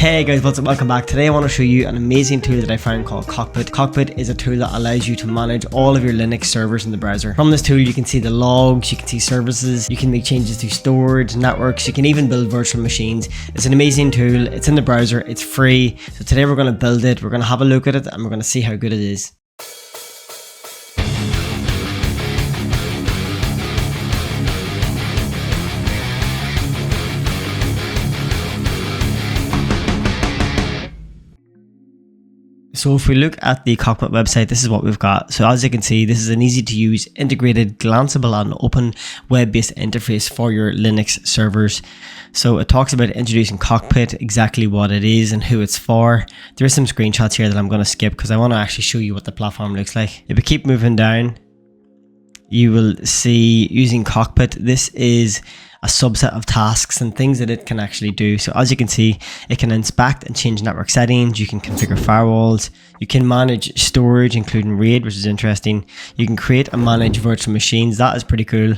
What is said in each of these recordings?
Hey guys, what's up? Welcome back. Today I want to show you an amazing tool that I found called Cockpit. Cockpit is a tool that allows you to manage all of your Linux servers in the browser. From this tool you can see the logs, you can see services, you can make changes to storage, networks, you can even build virtual machines. It's an amazing tool, it's in the browser, it's free. So today we're going to build it, we're going to have a look at it, and we're going to see how good it is. So if we look at the Cockpit website, this is what we've got. So as you can see, this is an easy to use, integrated, glanceable and open web-based interface for your Linux servers. So it talks about introducing Cockpit, exactly what it is and who it's for. There are some screenshots here that I'm going to skip because I want to actually show you what the platform looks like. If we keep moving down, you will see using Cockpit, this is a subset of tasks and things that it can actually do. So as you can see, it can inspect and change network settings, you can configure firewalls, you can manage storage including RAID, which is interesting, you can create and manage virtual machines, that is pretty cool,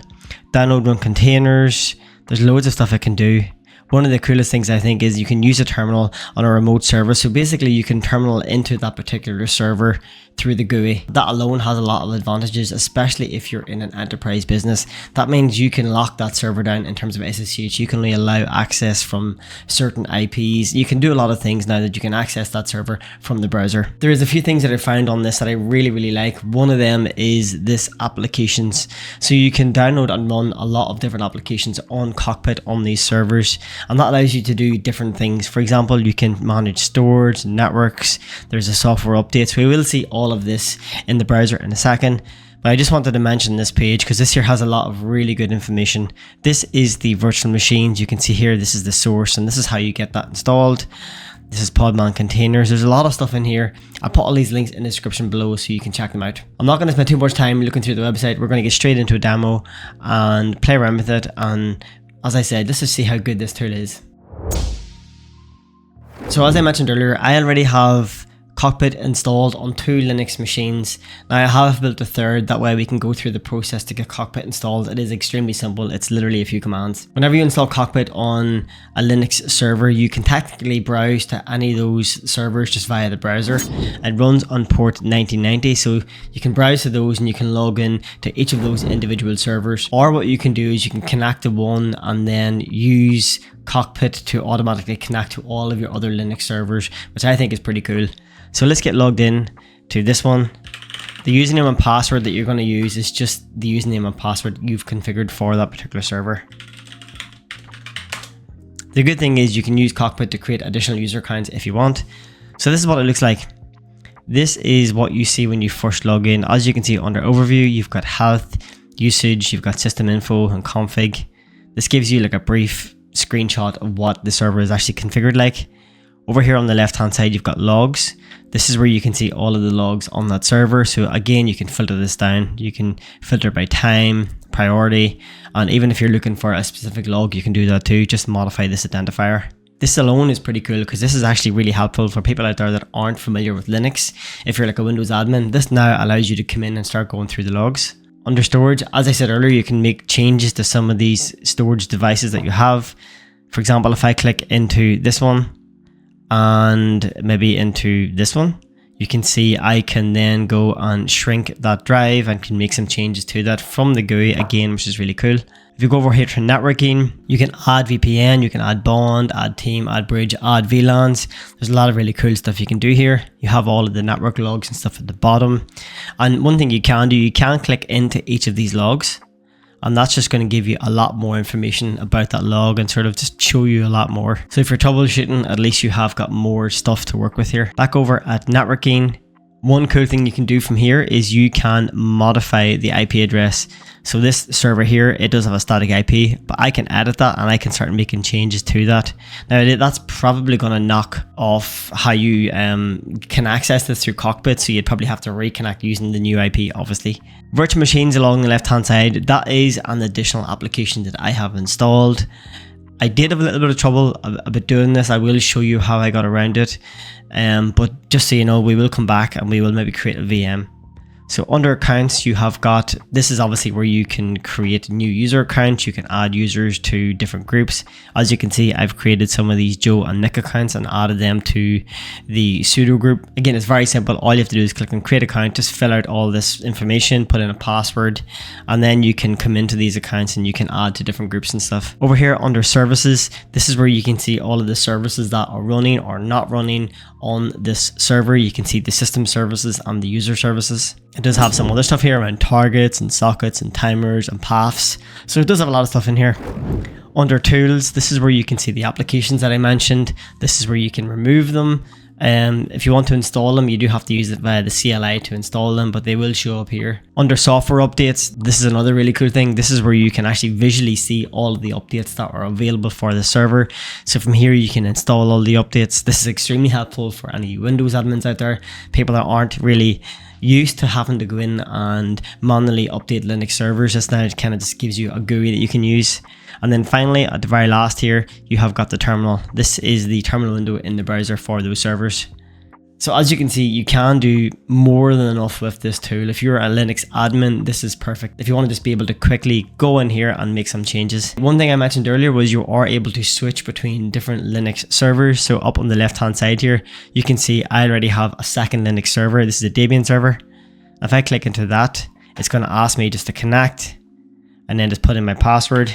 download run containers, there's loads of stuff it can do. One of the coolest things I think is you can use a terminal on a remote server. So basically you can terminal into that particular server through the GUI. That alone has a lot of advantages, especially if you're in an enterprise business. That means you can lock that server down in terms of SSH. You can only allow access from certain IPs. You can do a lot of things now that you can access that server from the browser. There is a few things that I found on this that I really like. One of them is this applications. So you can download and run a lot of different applications on Cockpit on these servers. And that allows you to do different things. For example, you can manage storage, networks, there's a software update. So we will see all of this in the browser in a second. But I just wanted to mention this page because this here has a lot of really good information. This is the virtual machines. You can see here, this is the source and this is how you get that installed. This is Podman containers. There's a lot of stuff in here. I'll put all these links in the description below so you can check them out. I'm not going to spend too much time looking through the website. We're going to get straight into a demo and play around with it, and as I said, just to see how good this tool is. So as I mentioned earlier, I already have Cockpit installed on 2 Linux machines. Now I have built a third, that way we can go through the process to get Cockpit installed. It is extremely simple, it's literally a few commands. Whenever you install Cockpit on a Linux server, you can technically browse to any of those servers just via the browser. It runs on port 1990, so you can browse to those and you can log in to each of those individual servers. Or what you can do is you can connect to one and then use Cockpit to automatically connect to all of your other Linux servers, which I think is pretty cool. So let's get logged in to this one. The username and password that you're going to use is just the username and password you've configured for that particular server. The good thing is you can use Cockpit to create additional user accounts if you want. So this is what it looks like. This is what you see when you first log in. As you can see under overview, you've got health, usage, you've got system info and config. This gives you like a brief screenshot of what the server is actually configured like. Over here on the left hand side, you've got logs. This is where you can see all of the logs on that server. So again, you can filter this down. You can filter by time, priority, and even if you're looking for a specific log, you can do that too. Just modify this identifier. This alone is pretty cool because this is actually really helpful for people out there that aren't familiar with Linux. If you're like a Windows admin, this now allows you to come in and start going through the logs. Under storage, as I said earlier, you can make changes to some of these storage devices that you have. For example, if I click into this one, and maybe into this one, you can see I can then go and shrink that drive and can make some changes to that from the GUI again, which is really cool. If you go over here to networking, you can add VPN, you can add bond, add team, add bridge, add VLANs. There's a lot of really cool stuff you can do here. You have all of the network logs and stuff at the bottom. And one thing you can do, you can click into each of these logs, and that's just going to give you a lot more information about that log and sort of just show you a lot more. So if you're troubleshooting, at least you have got more stuff to work with here. Back over at networking, one cool thing you can do from here is you can modify the IP address. So this server here, it does have a static IP, but I can edit that and I can start making changes to that. Now that's probably going to knock off how you can access this through Cockpit, so you'd probably have to reconnect using the new IP, obviously. Virtual machines along the left hand side, that is an additional application that I have installed. I did have a little bit of trouble about doing this. I will show you how I got around it, but just so you know, we will come back and we will maybe create a VM. So under accounts, you have got, this is obviously where you can create new user accounts. You can add users to different groups. As you can see, I've created some of these Joe and Nick accounts and added them to the pseudo group. Again, it's very simple. All you have to do is click on create account, just fill out all this information, put in a password, and then you can come into these accounts and you can add to different groups and stuff. Over here under services, this is where you can see all of the services that are running or not running on this server. You can see the system services and the user services. It does have some other stuff here around targets and sockets and timers and paths. So it does have a lot of stuff in here. Under tools, this is where you can see the applications that I mentioned. This is where you can remove them. If you want to install them, you do have to use it via the CLI to install them, but they will show up here. Under software updates, this is another really cool thing. This is where you can actually visually see all of the updates that are available for the server. So from here, you can install all the updates. This is extremely helpful for any Windows admins out there, people that aren't really used to having to go in and manually update Linux servers. Just now, it kind of just gives you a GUI that you can use. And then finally, at the very last here, you have got the terminal. This is the terminal window in the browser for those servers. So as you can see, you can do more than enough with this tool. If you're a Linux admin, this is perfect. If you want to just be able to quickly go in here and make some changes. One thing I mentioned earlier was you are able to switch between different Linux servers. So up on the left hand side here, you can see I already have a second Linux server. This is a Debian server. If I click into that, it's going to ask me just to connect and then just put in my password.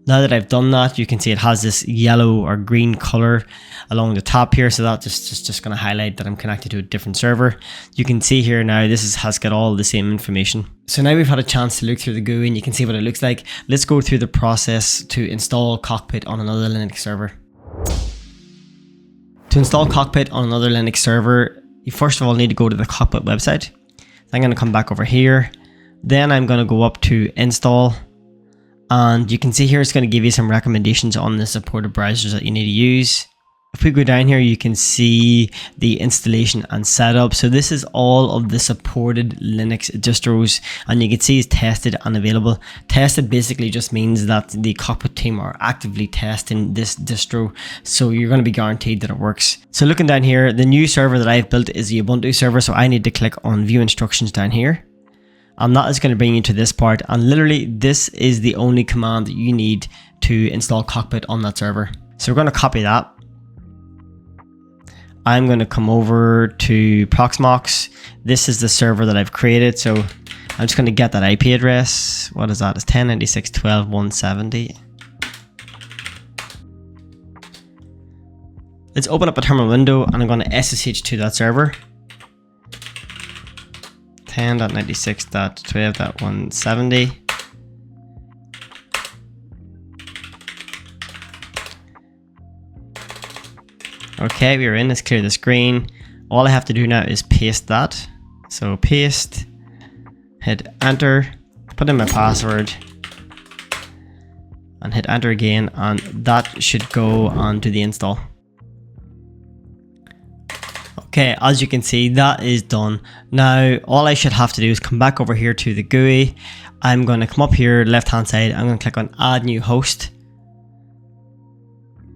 Now that I've done that, you can see it has this yellow or green color along the top here. So that's just going to highlight that I'm connected to a different server. You can see here now, has got all the same information. So now we've had a chance to look through the GUI and you can see what it looks like. Let's go through the process to install Cockpit on another Linux server. To install Cockpit on another Linux server, you first of all need to go to the Cockpit website. I'm going to come back over here. Then I'm going to go up to install. And you can see here it's going to give you some recommendations on the supported browsers that you need to use. If we go down here, you can see the installation and setup. So this is all of the supported Linux distros, and you can see it's tested and available. Tested basically just means that the Cockpit team are actively testing this distro, so you're going to be guaranteed that it works. So looking down here, the new server that I've built is the Ubuntu server, so I need to click on view instructions down here. And that is going to bring you to this part, and literally this is the only command that you need to install Cockpit on that server. So we're going to copy that. I'm going to come over to Proxmox. This is the server that I've created, so I'm just going to get that IP address. What is that? It's 1096.12.170. Let's open up a terminal window and I'm going to SSH to that server. 10.96.12.170. Okay, we're in. Let's clear the screen. All I have to do now is paste that. So paste, hit enter, put in my password, and hit enter again, and that should go on to the install. Okay, as you can see, that is done. Now, all I should have to do is come back over here to the GUI. I'm going to come up here, left hand side. I'm going to click on add new host.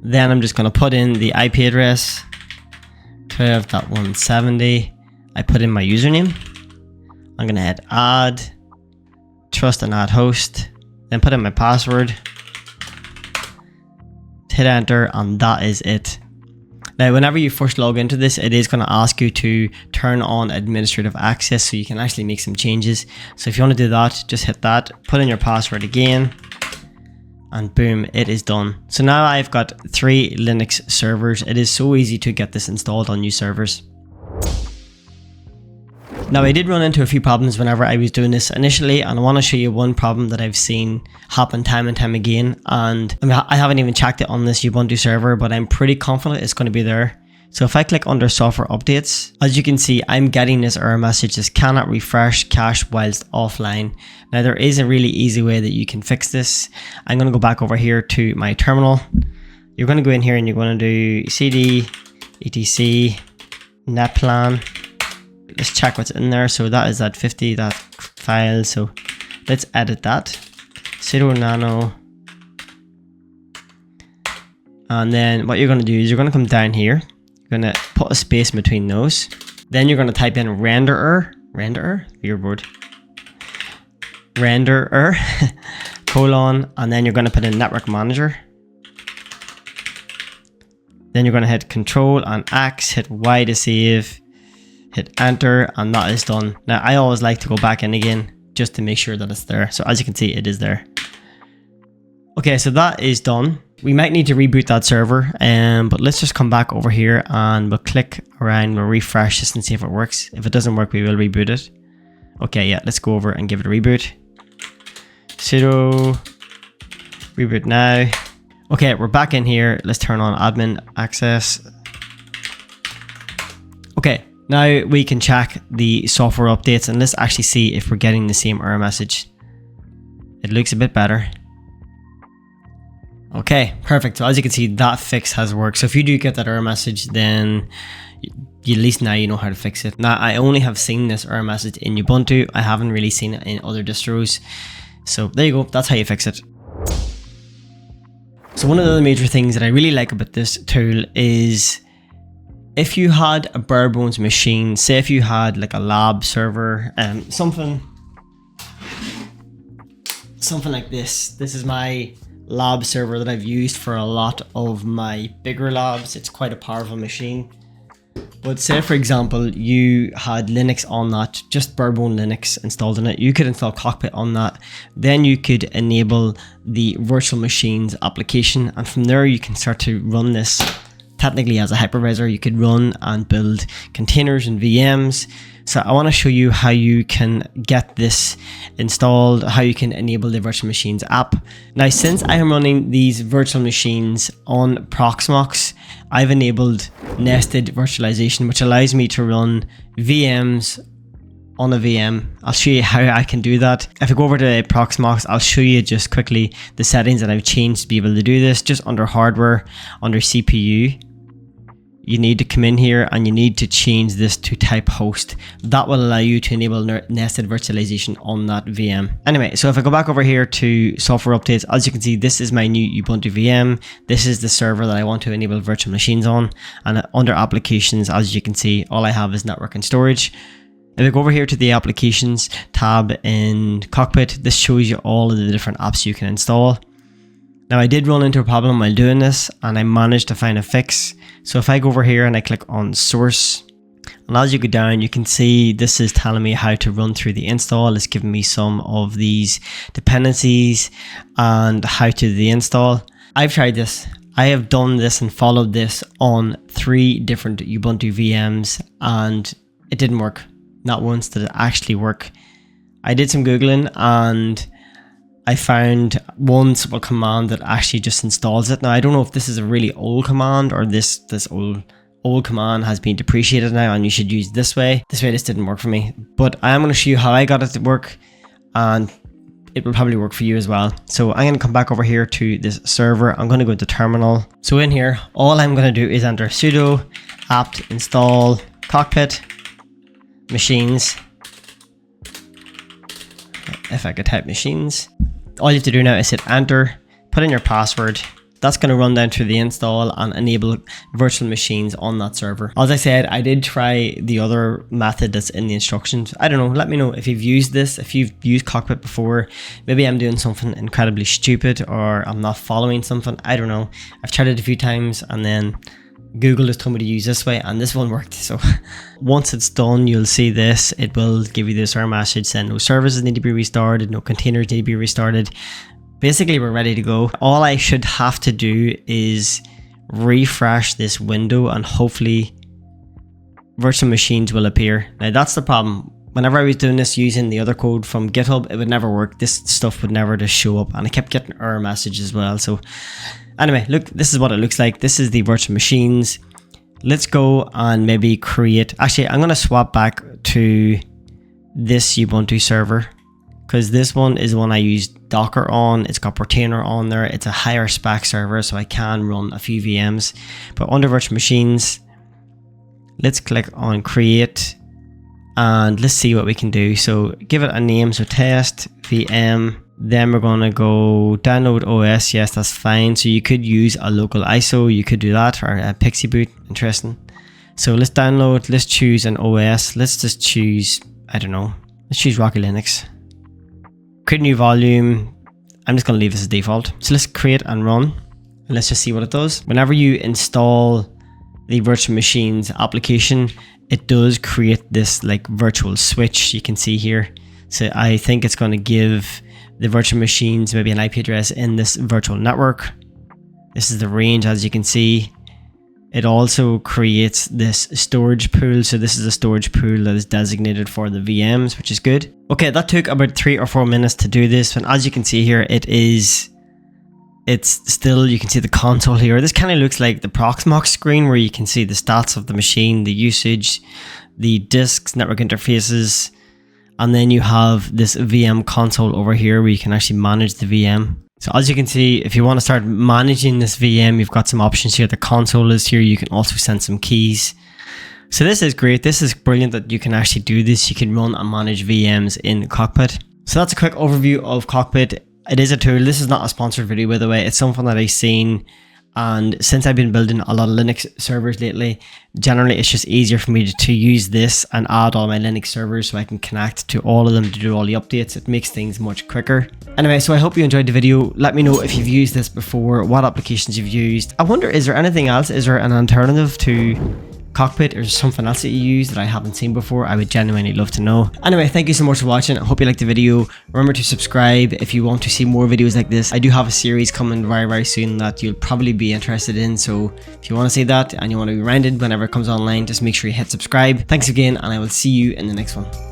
Then I'm just going to put in the IP address, 12.170. I put in my username. I'm going to hit add, trust and add host, then put in my password, hit enter, and that is it. Now, whenever you first log into this, it is going to ask you to turn on administrative access so you can actually make some changes. So if you want to do that, just hit that, put in your password again, and boom, it is done. So now I've got 3 Linux servers. It is so easy to get this installed on new servers. Now, I did run into a few problems whenever I was doing this initially, and I want to show you one problem that I've seen happen time and time again. And I mean, I haven't even checked it on this Ubuntu server, but I'm pretty confident it's going to be there. So if I click under software updates, as you can see, I'm getting this error message, this cannot refresh cache whilst offline. Now, there is a really easy way that you can fix this. I'm going to go back over here to my terminal. You're going to go in here and you're going to do cd etc netplan. Let's check what's in there. So that is that 50, that file. So let's edit that. Sudo nano. And then what you're going to do is you're going to come down here. You're going to put a space between those. Then you're going to type in renderer, weird word, renderer, colon, and then you're going to put in network manager. Then you're going to hit Control and X, hit Y to save, hit enter, and that is done. Now I always like to go back in again just to make sure that it's there. So as you can see, it is there. Okay, so that is done. We might need to reboot that server, but let's just come back over here and we'll click around, we'll refresh this and see if it works. If it doesn't work, we will reboot it. Okay, yeah, let's go over and give it a reboot. Sudo reboot now. Okay, we're back in here. Let's turn on admin access. Okay, now we can check the software updates and let's actually see if we're getting the same error message. It looks a bit better. Okay, perfect. So as you can see, that fix has worked. So if you do get that error message, then at least now you know how to fix it. Now, I only have seen this error message in Ubuntu. I haven't really seen it in other distros. So there you go. That's how you fix it. So one of the other major things that I really like about this tool is if you had a bare bones machine, say if you had like a lab server, something like this. This is my lab server that I've used for a lot of my bigger labs. It's quite a powerful machine. But say for example, you had Linux on that, just bare bone Linux installed in it. You could install Cockpit on that. Then you could enable the virtual machines application. And from there you can start to run this technically as a hypervisor. You could run and build containers and VMs. So I want to show you how you can get this installed, how you can enable the virtual machines app. Now, since I am running these virtual machines on Proxmox, I've enabled nested virtualization, which allows me to run VMs on a VM. I'll show you how I can do that. If I go over to Proxmox, I'll show you just quickly the settings that I've changed to be able to do this. Just under hardware, under CPU, you need to come in here and you need to change this to type host. That will allow you to enable nested virtualization on that VM. Anyway, so if I go back over here to software updates, as you can see, this is my new Ubuntu VM. This is the server that I want to enable virtual machines on. And under applications, as you can see, all I have is network and storage. If I go over here to the applications tab in Cockpit, this shows you all of the different apps you can install. Now, I did run into a problem while doing this and I managed to find a fix. So if I go over here and I click on source, and as you go down, you can see this is telling me how to run through the install. It's giving me some of these dependencies and how to do the install. I've tried this. I have done this and followed this on 3 different Ubuntu VMs and it didn't work. Not once did it actually work. I did some Googling and I found one simple command that actually just installs it. Now, I don't know if this is a really old command or this old command has been depreciated now and you should use this way. This didn't work for me, but I am going to show you how I got it to work and it will probably work for you as well. So I'm going to come back over here to this server. I'm going to go to terminal. So in here, all I'm going to do is enter sudo apt install cockpit machines. If I could type machines. All you have to do now is hit enter, put in your password. That's going to run down through the install and enable virtual machines on that server. As I said, I did try the other method that's in the instructions. I don't know, let me know if you've used this, if you've used Cockpit before. Maybe I'm doing something incredibly stupid or I'm not following something. I don't know. I've tried it a few times and then Google just told me to use this way and this one worked. So once it's done, you'll see this. It will give you this error message saying no services need to be restarted, no containers need to be restarted. Basically, we're ready to go. All I should have to do is refresh this window and hopefully virtual machines will appear. Now that's the problem. Whenever I was doing this using the other code from GitHub, it would never work. This stuff would never just show up and I kept getting error messages as well. So anyway, look, this is what it looks like. This is the virtual machines. Let's go and maybe create. Actually, I'm going to swap back to this Ubuntu server because this one is the one I used Docker on. It's got Portainer on there. It's a higher spec server, so I can run a few VMs. But under virtual machines, let's click on create and let's see what we can do. So give it a name. So test VM. Then we're going to go download OS. Yes, that's fine. So you could use a local ISO. You could do that or a Pixie boot. Interesting. So let's download, let's choose an OS. Let's just choose, I don't know, let's choose Rocky Linux. Create a new volume. I'm just going to leave this as default. So let's create and run. And let's just see what it does. Whenever you install the virtual machines application, it does create this like virtual switch you can see here. So I think it's going to give the virtual machines maybe an IP address in this virtual network. This is the range, as you can see. It also creates this storage pool. So this is a storage pool that is designated for the VMs, which is good. Okay, that took about 3 or 4 minutes to do this. And as you can see here, it's still, you can see the console here. This kind of looks like the Proxmox screen where you can see the stats of the machine, the usage, the disks, network interfaces. And then you have this VM console over here where you can actually manage the VM. So as you can see, if you want to start managing this VM, you've got some options here. The console is here. You can also send some keys. So this is great. This is brilliant that you can actually do this. You can run and manage VMs in Cockpit. So that's a quick overview of Cockpit. It is a tool. This is not a sponsored video, by the way. It's something that I've seen. And since I've been building a lot of Linux servers lately, generally it's just easier for me to use this and add all my Linux servers so I can connect to all of them to do all the updates. It makes things much quicker. Anyway, so I hope you enjoyed the video. Let me know if you've used this before, what applications you've used. I wonder, is there anything else? Is there an alternative to Cockpit or something else that you use that I haven't seen before? I would genuinely love to know. Anyway, thank you so much for watching. I hope you liked the video. Remember to subscribe if you want to see more videos like this. I do have a series coming very soon that you'll probably be interested in. So if you want to see that and you want to be reminded whenever it comes online, just make sure you hit subscribe. Thanks again, and I will see you in the next one.